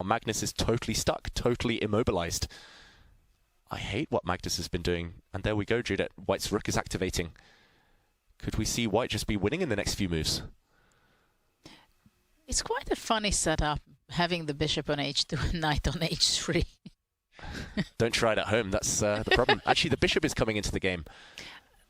Magnus is totally stuck, totally immobilized. I hate what Magnus has been doing. And there we go, Judith. White's rook is activating. Could we see White just be winning in the next few moves? It's quite a funny setup, having the bishop on h2 and knight on h3. Don't try it at home. That's the problem. Actually, the bishop is coming into the game.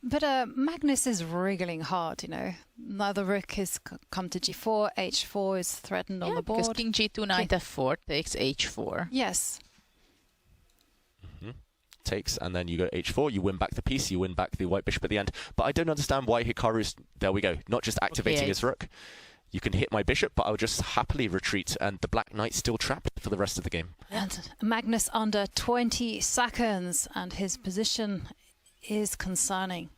But Magnus is wriggling hard, you know. Now the rook has come to g4, h4 is threatened on the board. Because king g2, knight f4 takes h4. Yes. Takes, and then you go h4, you win back the piece, you win back the white bishop at the end. But I don't understand why Hikaru's, there we go, not just activating his rook. You can hit my bishop, but I'll just happily retreat, and the black knight's still trapped for the rest of the game. And Magnus under 20 seconds, and his position is concerning.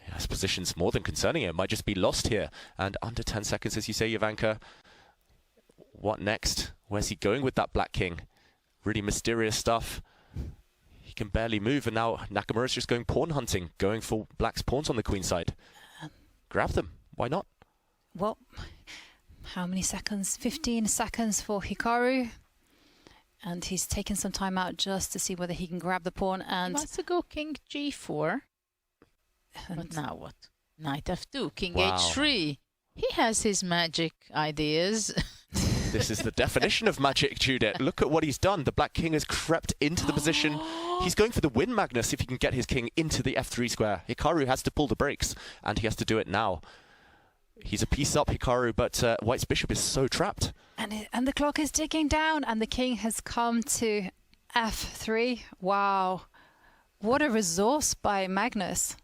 Yeah, his position's more than concerning. It might just be lost here. And under 10 seconds, as you say, Ivanka. What next? Where's he going with that black king? Really mysterious stuff. He can barely move, and now Nakamura's just going pawn hunting, going for black's pawns on the queen side. Grab them. Why not? Well, how many seconds? 15 seconds for Hikaru. And he's taken some time out just to see whether he can grab the pawn. And He wants to go king g4. But now what? Knight f2, king h3. He has his magic ideas. This is the definition of magic, Judith. Look at what he's done. The black king has crept into the position. He's going for the win, Magnus, if he can get his king into the f3 square. Hikaru has to pull the brakes, and he has to do it now. He's a piece up, Hikaru, but White's bishop is so trapped. And the clock is ticking down, and the king has come to f3. Wow. What a resource by Magnus.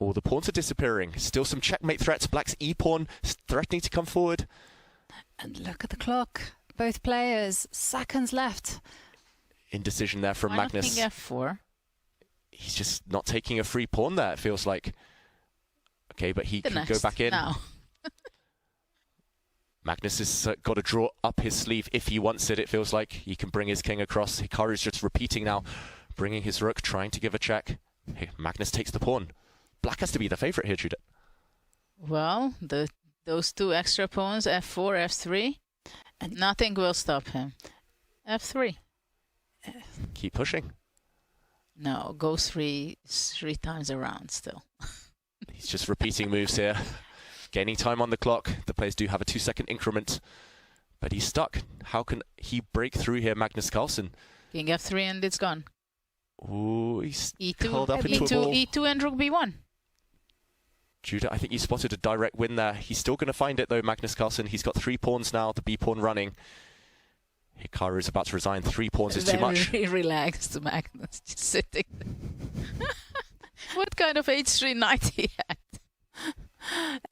Oh, the pawns are disappearing. Still some checkmate threats. Black's e-pawn threatening to come forward. And look at the clock. Both players, seconds left. Indecision there from Magnus. King f4. He's just not taking a free pawn there, it feels like. Okay, but he can go back in. Now. Magnus has got to draw up his sleeve if he wants it, it feels like. He can bring his king across. Hikaru's just repeating now, bringing his rook, trying to give a check. Hey, Magnus takes the pawn. Black has to be the favourite here, Judith. Well, those two extra pawns, f4, f3, and nothing will stop him. f3. Keep pushing. No, go three times around still. He's just repeating moves here. Gaining time on the clock. The players do have a 2-second increment, but he's stuck. How can he break through here, Magnus Carlsen? King f3 and it's gone. Ooh, he's E2, curled up into a ball. E2 and rook b1. Judah, I think you spotted a direct win there. He's still going to find it though, Magnus Carlsen. He's got 3 pawns now, the b pawn running. Hikaru is about to resign. 3 pawns is too much. Very relaxed, Magnus, just sitting there. What kind of h3 knight he had?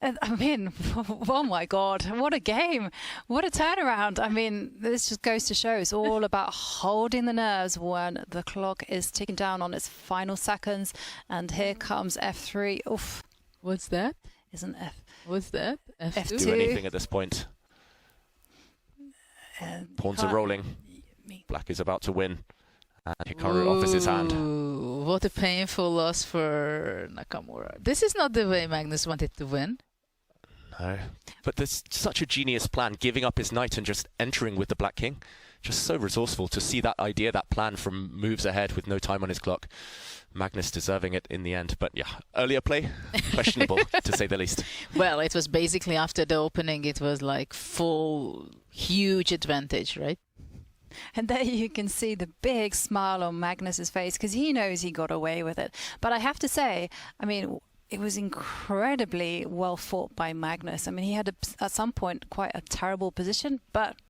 I mean, oh my God, what a game. What a turnaround. I mean, this just goes to show it's all about holding the nerves when the clock is ticking down on its final seconds. And here comes f3. Oof. What's that? Isn't f? What's that? F2? Do anything at this point. Pawns are rolling. Black is about to win. And Hikaru offers his hand. What a painful loss for Nakamura. This is not the way Magnus wanted to win. No. But there's such a genius plan, giving up his knight and just entering with the black king. Just so resourceful to see that idea, that plan from moves ahead with no time on his clock. Magnus deserving it in the end. But yeah, earlier play, questionable to say the least. Well, it was basically after the opening, it was like full, huge advantage, right? And there you can see the big smile on Magnus's face because he knows he got away with it. But I have to say, I mean, it was incredibly well fought by Magnus. I mean, he had at some point quite a terrible position, but